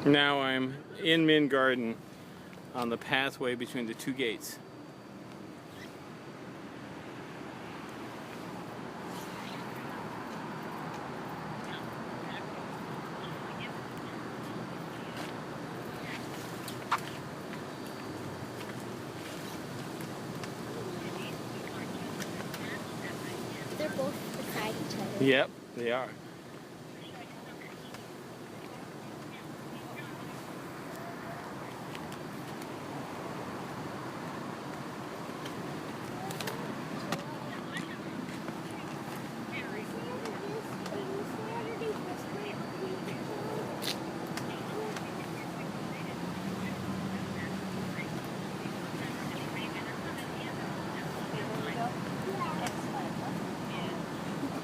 Now I'm in Min Garden on the pathway between the two gates. They're both beside each other. Yep, they are.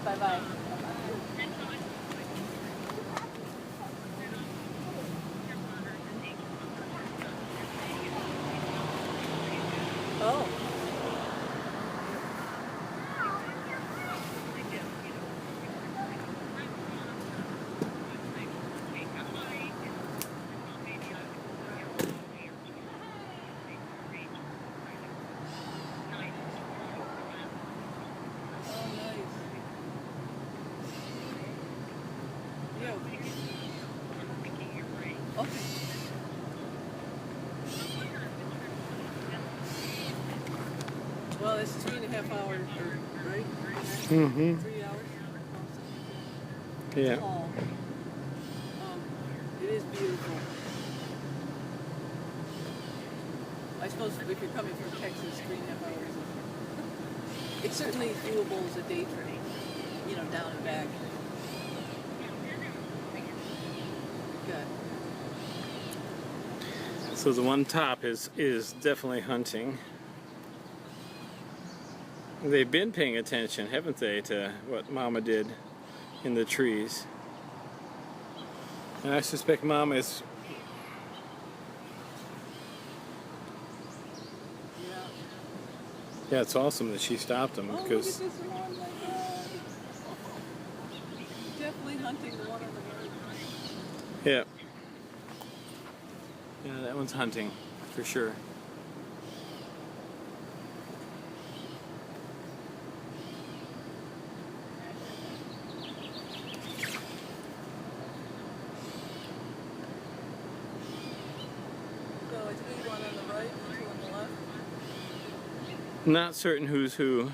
Bye-bye. Oh. Okay. Well, it's 3.5 hours, right? Mm-hmm. 3 hours. Yeah. Oh. It is beautiful. I suppose if you're coming from Texas, 3.5 hours. It's certainly doable as a day trip, you know, down and back. Good. So the one top is definitely hunting. They've been paying attention, haven't they, to what Mama did in the trees. And I suspect Mama is... Yeah, it's awesome that she stopped them because... Oh, look at this one, my God. Definitely hunting the one on the right. Yeah. Yeah, that one's hunting, for sure. So it's me, one on the right and two on the left. Not certain who's who.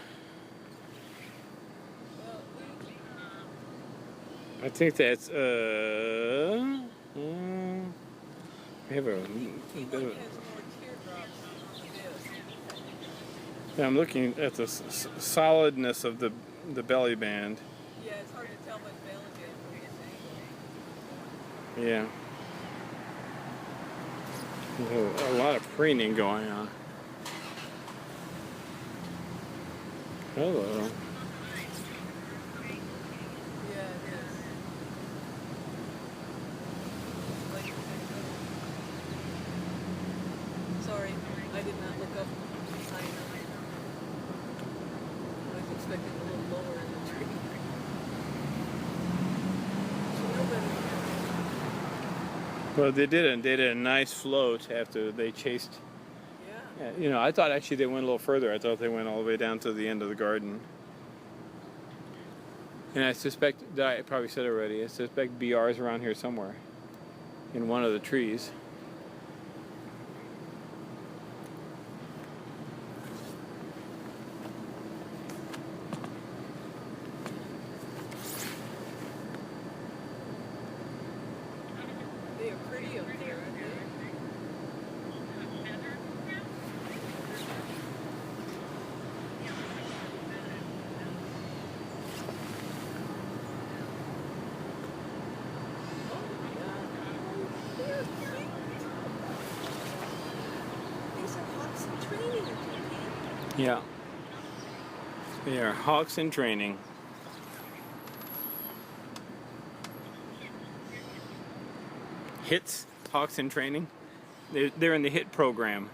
Well, I think that's, we have a bit he of... has more teardrops than this. Yeah, I'm looking at the solidness of the belly band. Yeah, it's hard to tell much belly band from this angle. Yeah. A lot of preening going on. Hello. Yeah, it is. Sorry, I did not look up high enough. I was expecting a little lower in the tree. So nobody. Well, they did a nice float after they chased. Yeah. You know, I thought actually they went a little further. I thought they went all the way down to the end of the garden. And I suspect, I probably said already, I suspect BR is around here somewhere in one of the trees. They are pretty up there, aren't they? Yeah. They are hawks in training. Hits, hawks in training. They're in the HIT program.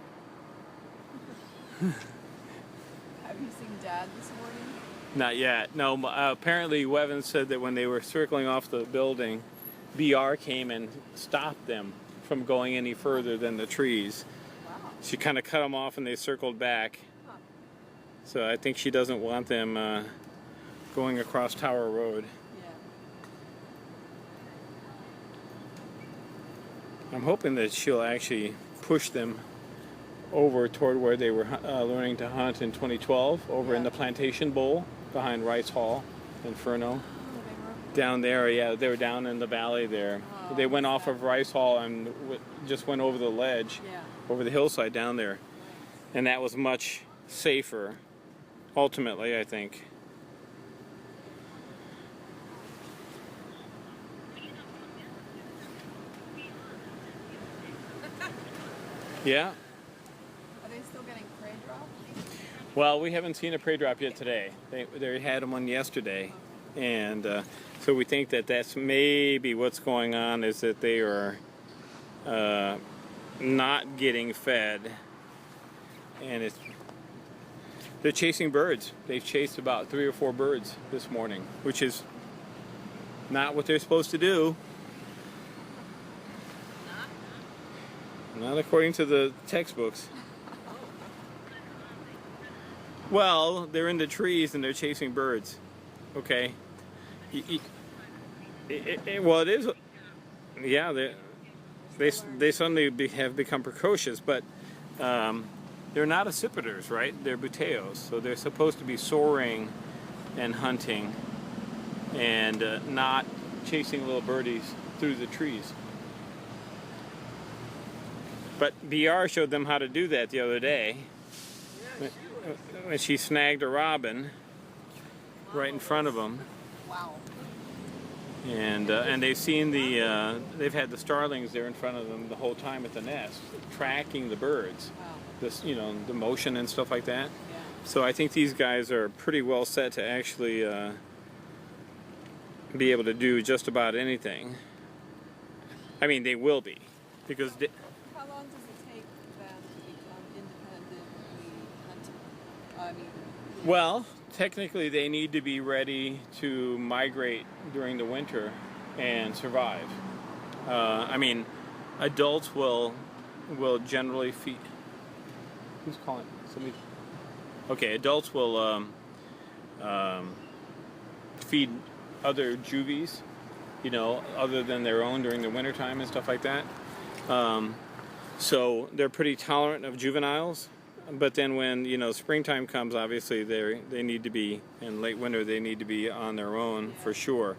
Have you seen Dad this morning? Not yet. No, apparently Wevin said that when they were circling off the building, BR came and stopped them from going any further than the trees. Wow. She kind of cut them off and they circled back. Huh. So I think she doesn't want them going across Tower Road. Yeah. I'm hoping that she'll actually push them over toward where they were learning to hunt in 2012, over in the Plantation Bowl behind Rice Hall, Inferno. Down there, yeah, they were down in the valley there. Oh, they went off of Rice Hall and just went over the ledge, over the hillside down there. And that was much safer, ultimately, I think. Yeah. Are they still getting prey drops? Well, we haven't seen a prey drop yet today. They had one yesterday. And so we think that that's maybe what's going on, is that they are not getting fed, and they're chasing birds. They've chased about 3 or 4 birds this morning, which is not what they're supposed to do. Not according to the textbooks. Well, they're in the trees and they're chasing birds. Okay. Well, it is. Yeah, they suddenly have become precocious, but they're not accipiters, right? They're buteos, so they're supposed to be soaring and hunting, and not chasing little birdies through the trees. But BR showed them how to do that the other day when she snagged a robin right in front of them. Wow. And they've seen they've had the starlings there in front of them the whole time at the nest, tracking the birds. Wow. This, the motion and stuff like that. Yeah. So I think these guys are pretty well set to actually be able to do just about anything. I mean, they will be, because How long does it take them to become independently hunting? I mean, well, technically they need to be ready to migrate during the winter and survive. I mean, adults will generally feed. Who's calling? Somebody. Okay, adults will feed other juvies, other than their own during the wintertime and stuff like that. So they're pretty tolerant of juveniles. But then when springtime comes, obviously they need to be, in late winter they need to be on their own for sure.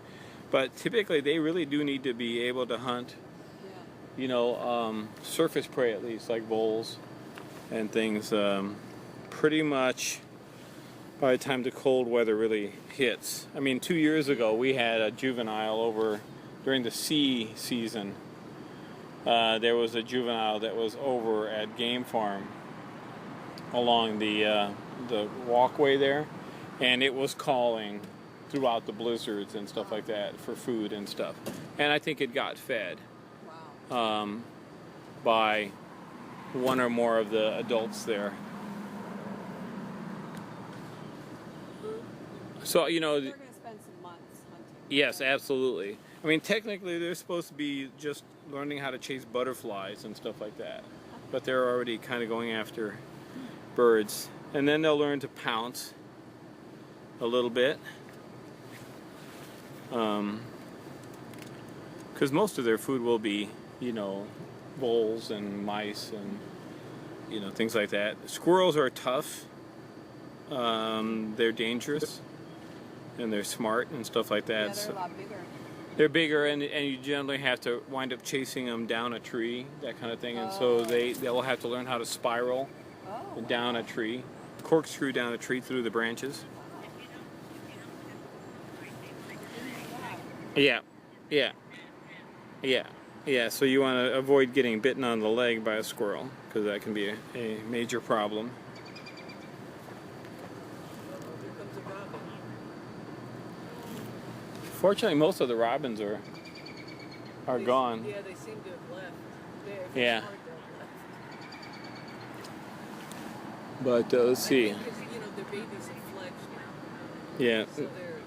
But typically they really do need to be able to hunt, surface prey at least, like voles and things, pretty much by the time the cold weather really hits. I mean, 2 years ago we had a juvenile over during the sea season. There was a juvenile that was over at Game Farm along the walkway there, and it was calling throughout the blizzards and stuff like that for food and stuff. And I think it got fed by one or more of the adults there. So they're going to spend some months hunting. Yes, absolutely. I mean, technically they're supposed to be just learning how to chase butterflies and stuff like that, but they're already kind of going after birds, and then they'll learn to pounce a little bit, because most of their food will be voles and mice and things like that. Squirrels are tough, they're dangerous, and they're smart and stuff like that. Yeah, they're a lot bigger. They're bigger, and you generally have to wind up chasing them down a tree, that kind of thing, and so they'll have to learn how to spiral down a tree, corkscrew down a tree through the branches. Yeah. So you want to avoid getting bitten on the leg by a squirrel, because that can be a major problem. Here comes a robin. Fortunately, most of the robins are gone. Yeah, they seem to have left. Yeah. Smart, they've left. But let's see. I think it's, their babies have fledged now. Yeah. So they're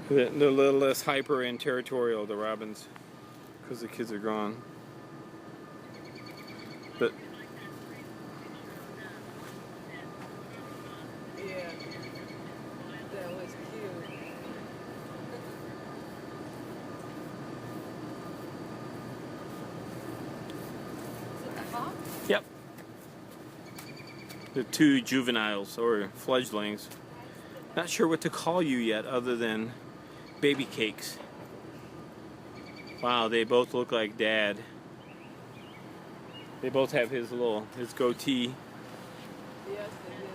a little less. They're a little less hyper and territorial, the robins, because the kids are gone. But Yeah. That was cute. Is it the hawk? yep, the two juveniles or fledglings. Not sure what to call you yet, other than baby cakes. Wow, they both look like Dad. They both have his goatee. Yes, they did.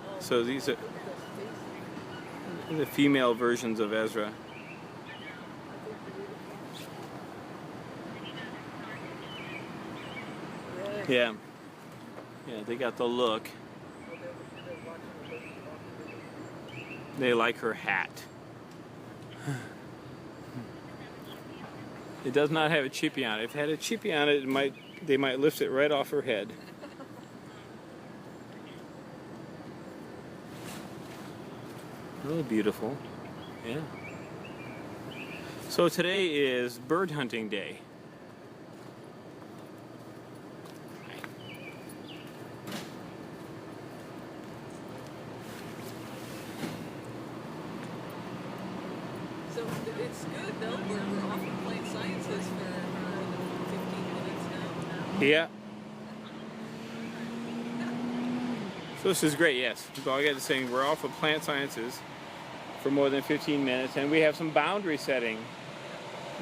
Oh, So these are look at those faces. the female versions of Ezra. I think they're beautiful. Yes. Yeah, they got the look. Well, they're watching the baby. They like her hat. It does not have a chippy on it. If it had a chippy on it, they might lift it right off her head. Really beautiful. Yeah. So today is bird hunting day. So it's good though. We're off of Plain Sciences for 15 minutes now. Yeah. So this is great, yes. So I got to say, we're off of plant sciences for more than 15 minutes, and we have some boundary setting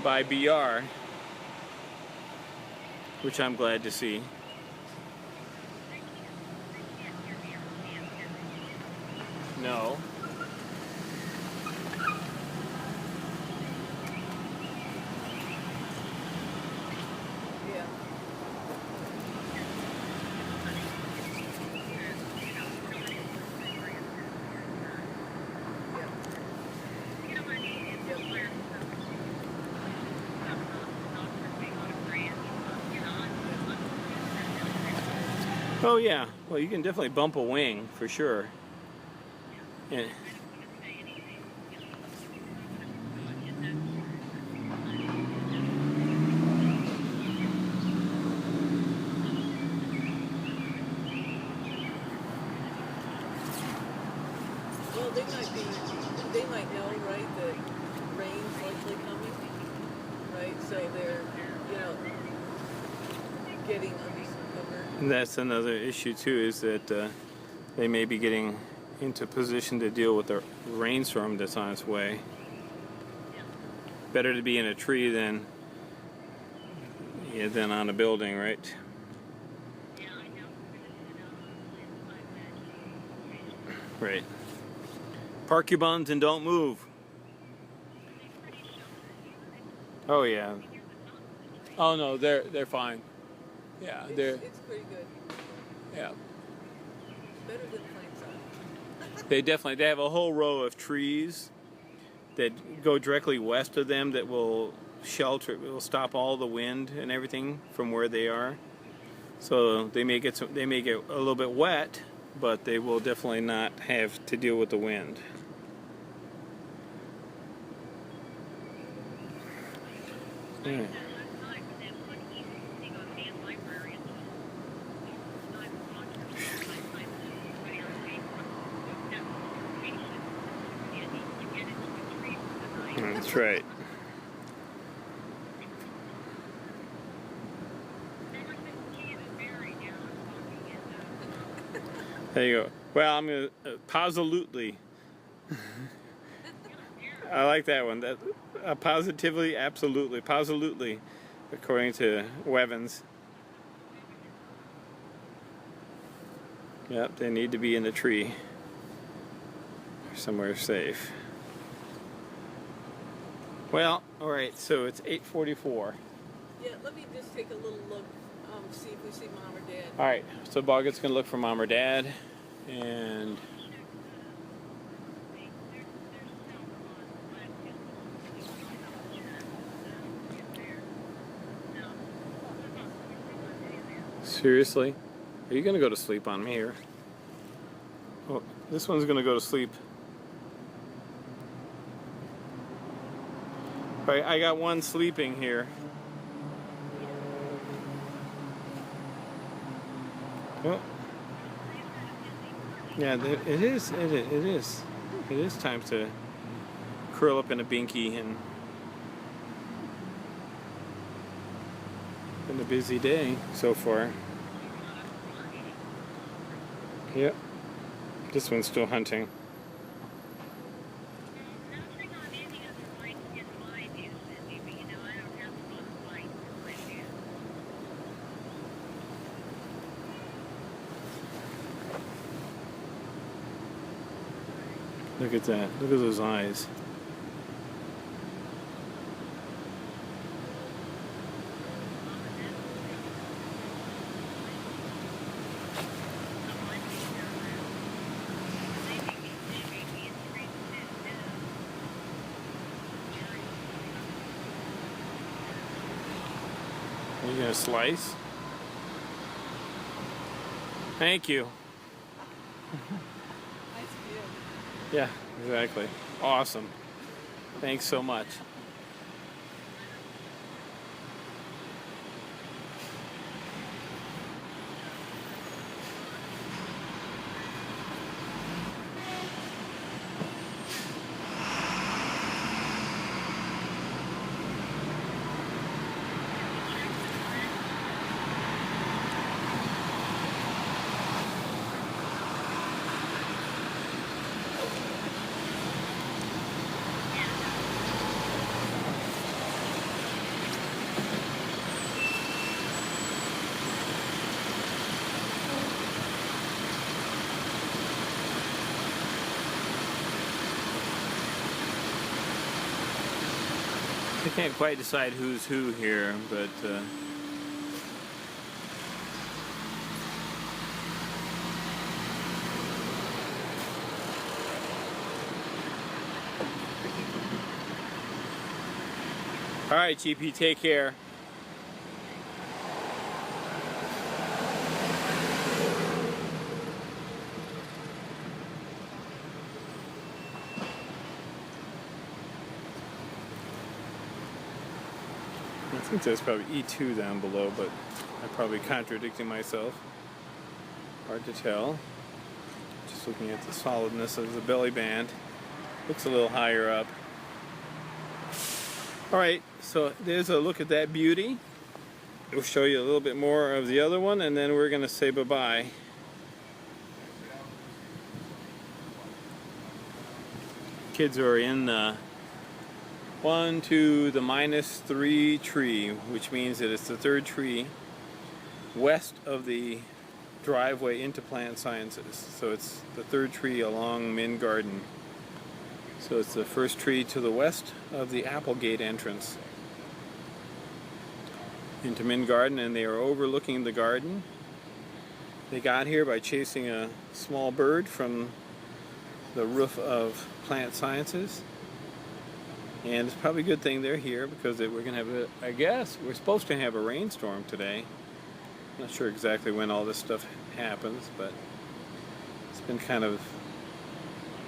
by BR, which I'm glad to see. No. Yeah. Oh yeah. Well, you can definitely bump a wing for sure. Yeah. Well, they might know, right, that rain's likely coming, right? So they're, getting under some cover. And that's another issue too, is that they may be getting into position to deal with the rainstorm that's on its way. Better to be in a tree than on a building, right? Right. Park your buns and don't move. Oh yeah. Oh no, they're fine. Yeah, It's pretty good. yeah. Better than Plain Science. They have a whole row of trees that go directly west of them that will stop all the wind and everything from where they are. So they may get a little bit wet, but they will definitely not have to deal with the wind. Yeah. That's right. There you go. Well, I'm going to positively. I like that one. That positively, absolutely, according to Wevins. Yep, they need to be in the tree or somewhere safe. Well, all right. So it's 8:44. Yeah, let me just take a little look, see if we see Mom or Dad. All right. So Boggett's gonna look for Mom or Dad, and seriously, are you gonna go to sleep on me here? Oh, this one's gonna go to sleep. All right, I got one sleeping here. Well, yeah, it is. It is. It is time to curl up in a binky, and been a busy day so far. Yep. This one's still hunting. Look at that. Look at those eyes. Are you gonna slice? Thank you. Nice view. Yeah, exactly. Awesome. Thanks so much. I can't quite decide who's who here, but all right, GP, take care. I think there's probably E2 down below, but I'm probably contradicting myself. Hard to tell. Just looking at the solidness of the belly band. Looks a little higher up. Alright, so there's a look at that beauty. We'll show you a little bit more of the other one, and then we're going to say bye-bye. Kids are in the 1 to the -3 tree, which means that it's the third tree west of the driveway into Plant Sciences. So it's the third tree along Min Garden. So it's the first tree to the west of the Applegate entrance into Min Garden, and they are overlooking the garden. They got here by chasing a small bird from the roof of Plant Sciences. And it's probably a good thing they're here, because we're going to have I guess we're supposed to have a rainstorm today. I'm not sure exactly when all this stuff happens, but it's been kind of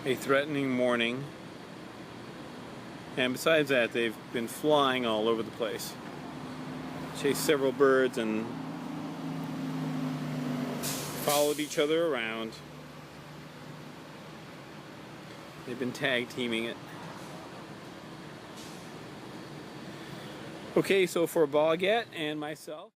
a threatening morning. And besides that, they've been flying all over the place. Chased several birds and followed each other around. They've been tag teaming it. Okay, so for Boggett and myself,